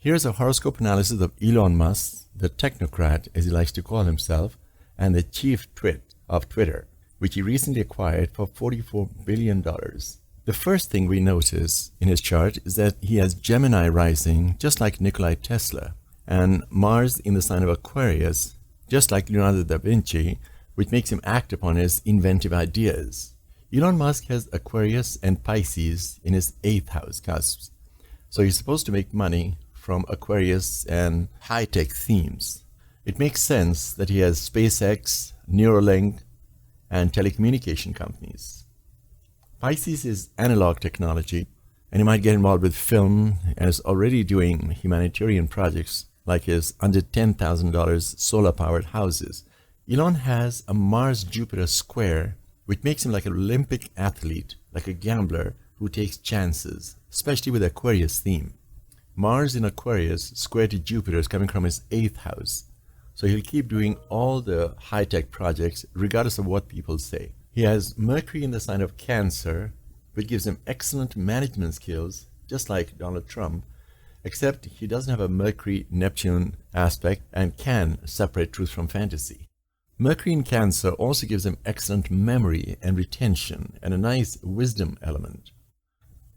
Here's a horoscope analysis of Elon Musk, the technocrat as he likes to call himself, and the chief twit of Twitter, which he recently acquired for $44 billion. The first thing we notice in his chart is that he has Gemini rising, just like Nikola Tesla, and Mars in the sign of Aquarius, just like Leonardo da Vinci, which makes him act upon his inventive ideas. Elon Musk has Aquarius and Pisces in his 8th house cusps, so he's supposed to make money from Aquarius and high-tech themes. It makes sense that he has SpaceX, Neuralink, and telecommunication companies. Pisces is analog technology, and he might get involved with film and is already doing humanitarian projects like his under $10,000 solar-powered houses. Elon has a Mars-Jupiter square, which makes him like an Olympic athlete, like a gambler who takes chances, especially with the Aquarius theme. Mars in Aquarius square to Jupiter is coming from his 8th house, so he'll keep doing all the high-tech projects regardless of what people say. He has Mercury in the sign of Cancer, which gives him excellent management skills, just like Donald Trump, except he doesn't have a Mercury-Neptune aspect and can separate truth from fantasy. Mercury in Cancer also gives him excellent memory and retention and a nice wisdom element.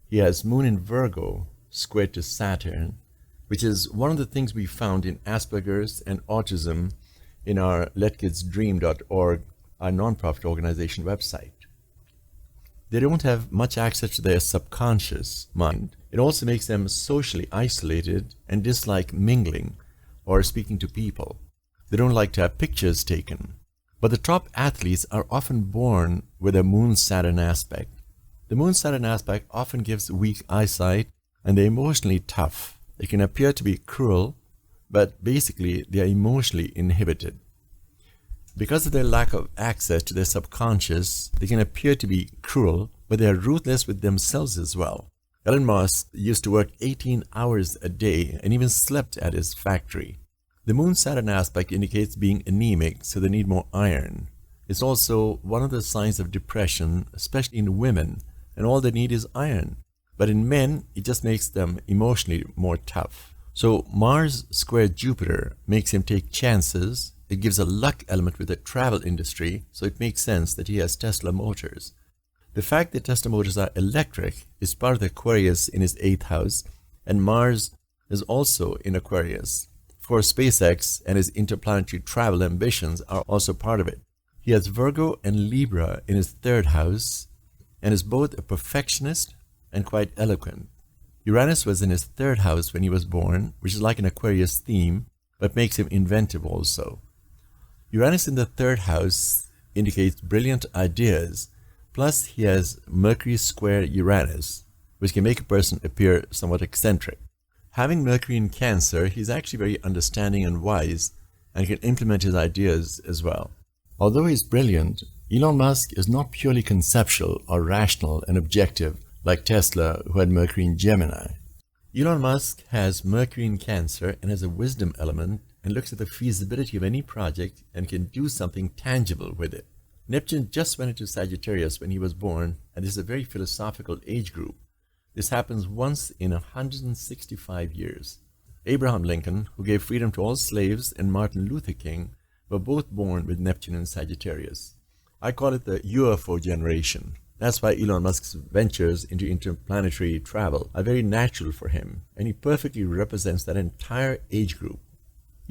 He has Moon in Virgo squared to Saturn, which is one of the things we found in Asperger's and autism in our letkidsdream.org, our nonprofit organization website. They don't have much access to their subconscious mind. It also makes them socially isolated and dislike mingling or speaking to people. They don't like to have pictures taken. But the top athletes are often born with a Moon-Saturn aspect. The Moon-Saturn aspect often gives weak eyesight, and they're emotionally tough. They can appear to be cruel, but basically they are emotionally inhibited. Because of their lack of access to their subconscious, they can appear to be cruel, but they are ruthless with themselves as well. Elon Musk used to work 18 hours a day and even slept at his factory. The Moon-Saturn aspect indicates being anemic, so they need more iron. It's also one of the signs of depression, especially in women, and all they need is iron. But in men, it just makes them emotionally more tough. So Mars square Jupiter makes him take chances. It gives a luck element with the travel industry, so it makes sense that he has Tesla motors. The fact that Tesla motors are electric is part of the Aquarius in his 8th house, and Mars is also in Aquarius. For SpaceX and his interplanetary travel ambitions are also part of it. He has Virgo and Libra in his 3rd house and is both a perfectionist and quite eloquent. Uranus was in his 3rd house when he was born, which is like an Aquarius theme, but makes him inventive also. Uranus in the 3rd house indicates brilliant ideas, plus he has Mercury square Uranus, which can make a person appear somewhat eccentric. Having Mercury in Cancer, he's actually very understanding and wise and can implement his ideas as well. Although he's brilliant, Elon Musk is not purely conceptual or rational and objective like Tesla, who had Mercury in Gemini. Elon Musk has Mercury in Cancer and has a wisdom element and looks at the feasibility of any project and can do something tangible with it. Neptune just went into Sagittarius when he was born, and this is a very philosophical age group. This happens once in 165 years. Abraham Lincoln, who gave freedom to all slaves, and Martin Luther King were both born with Neptune in Sagittarius. I call it the UFO generation. That's why Elon Musk's ventures into interplanetary travel are very natural for him, and he perfectly represents that entire age group.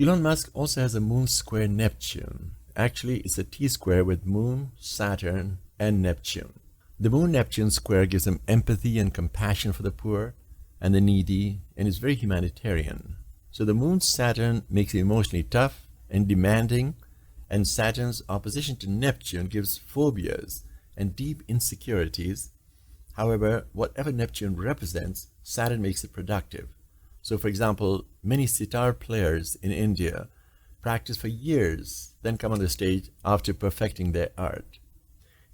Elon Musk also has a Moon square Neptune. Actually, it's a T-square with Moon, Saturn, and Neptune. The Moon-Neptune square gives him empathy and compassion for the poor and the needy, and is very humanitarian. So the Moon-Saturn makes him emotionally tough and demanding, and Saturn's opposition to Neptune gives phobias and deep insecurities. However, whatever Neptune represents, Saturn makes it productive. So for example, many sitar players in India practice for years, then come on the stage after perfecting their art.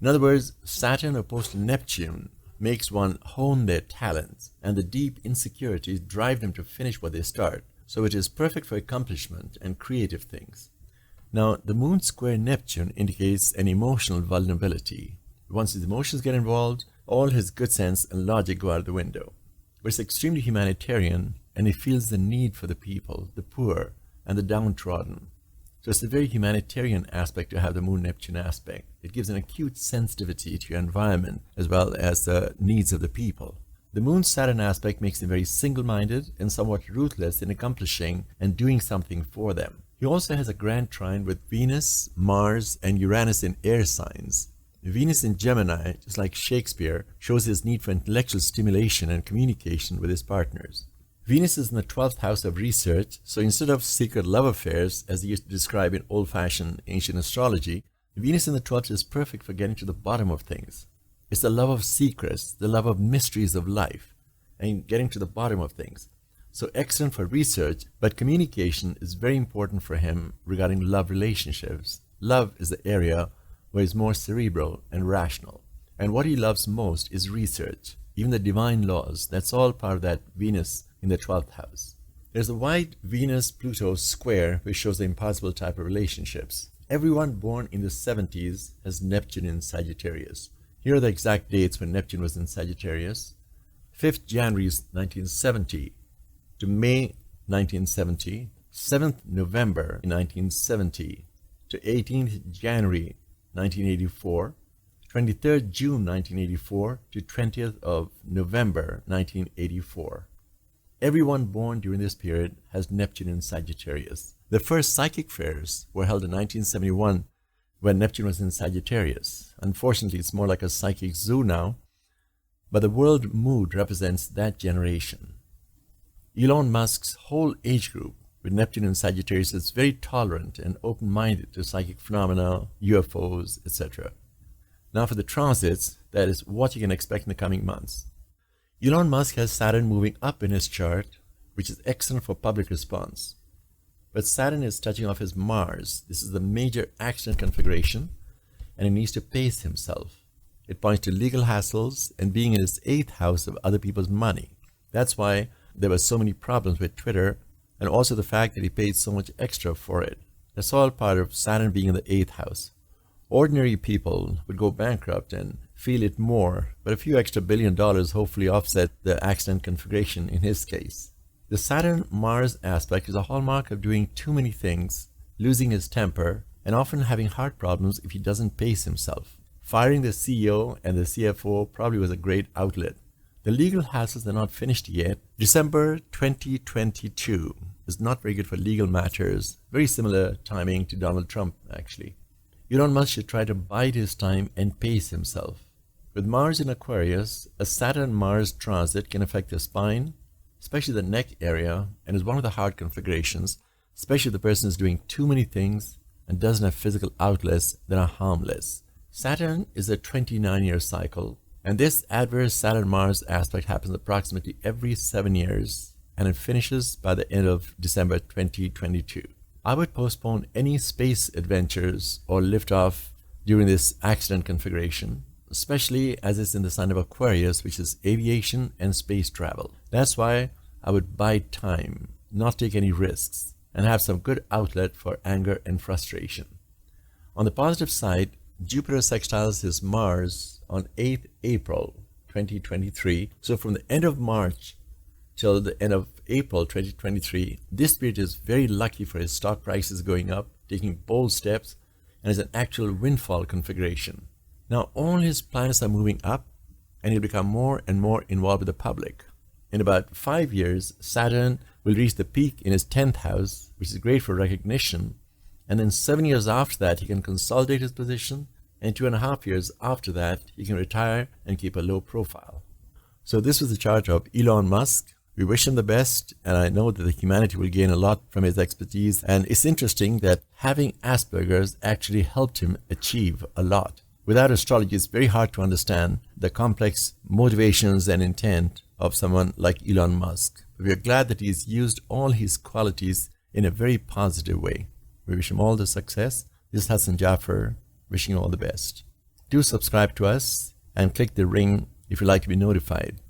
In other words, Saturn opposed to Neptune makes one hone their talents, and the deep insecurities drive them to finish what they start. So it is perfect for accomplishment and creative things. Now, the Moon square Neptune indicates an emotional vulnerability. Once his emotions get involved, all his good sense and logic go out the window. But it's extremely humanitarian and he feels the need for the people, the poor, and the downtrodden. So it's a very humanitarian aspect to have the Moon-Neptune aspect. It gives an acute sensitivity to your environment as well as the needs of the people. The Moon-Saturn aspect makes him very single-minded and somewhat ruthless in accomplishing and doing something for them. He also has a grand trine with Venus, Mars, and Uranus in air signs. Venus in Gemini, just like Shakespeare, shows his need for intellectual stimulation and communication with his partners. Venus is in the 12th house of research, so instead of secret love affairs, as they used to describe in old-fashioned ancient astrology, Venus in the 12th is perfect for getting to the bottom of things. It's the love of secrets, the love of mysteries of life, and getting to the bottom of things. So excellent for research, but communication is very important for him regarding love relationships. Love is the area where he's more cerebral and rational. And what he loves most is research, even the divine laws. That's all part of that Venus in the 12th house. There's a wide Venus-Pluto square which shows the impossible type of relationships. Everyone born in the 70s has Neptune in Sagittarius. Here are the exact dates when Neptune was in Sagittarius. 5th January 1970 to May 1970, 7th November 1970 to 18th January 1984, 23rd June 1984 to 20th of November 1984. Everyone born during this period has Neptune in Sagittarius. The first psychic fairs were held in 1971 when Neptune was in Sagittarius. Unfortunately, it's more like a psychic zoo now, but the world mood represents that generation. Elon Musk's whole age group with Neptune in Sagittarius is very tolerant and open-minded to psychic phenomena, UFOs, etc. Now for the transits, that is what you can expect in the coming months. Elon Musk has Saturn moving up in his chart, which is excellent for public response. But Saturn is touching off his Mars. This is the major accident configuration, and he needs to pace himself. It points to legal hassles and being in his 8th house of other people's money. That's why there were so many problems with Twitter, and also the fact that he paid so much extra for it. That's all part of Saturn being in the 8th house. Ordinary people would go bankrupt and feel it more, but a few extra $1 billion hopefully offset the accident configuration in his case. The Saturn-Mars aspect is a hallmark of doing too many things, losing his temper, and often having heart problems if he doesn't pace himself. Firing the CEO and the CFO probably was a great outlet. The legal hassles are not finished yet. December 2022 is not very good for legal matters. Very similar timing to Donald Trump, actually. Elon Musk should try to bide his time and pace himself. With Mars in Aquarius, a Saturn-Mars transit can affect the spine, especially the neck area, and is one of the hard configurations, especially if the person is doing too many things and doesn't have physical outlets that are harmless. Saturn is a 29-year cycle, and this adverse Saturn-Mars aspect happens approximately every 7 years, and it finishes by the end of December 2022. I would postpone any space adventures or liftoff during this accident configuration, especially as it's in the sign of Aquarius, which is aviation and space travel. That's why I would bide time, not take any risks, and have some good outlet for anger and frustration. On the positive side, Jupiter sextiles his Mars on 8th April 2023. So from the end of March till the end of April 2023, this period is very lucky for his stock prices going up, taking bold steps, and is an actual windfall configuration. Now all his planets are moving up, and he'll become more and more involved with the public. In about 5 years, Saturn will reach the peak in his 10th house, which is great for recognition, and then 7 years after that, he can consolidate his position, and 2.5 years after that, he can retire and keep a low profile. So this was the chart of Elon Musk. We wish him the best, and I know that the humanity will gain a lot from his expertise. And it's interesting that having Asperger's actually helped him achieve a lot. Without astrology, it's very hard to understand the complex motivations and intent of someone like Elon Musk. We are glad that he's used all his qualities in a very positive way. We wish him all the success. This is Hassan Jaffer, wishing you all the best. Do subscribe to us and click the ring if you'd like to be notified.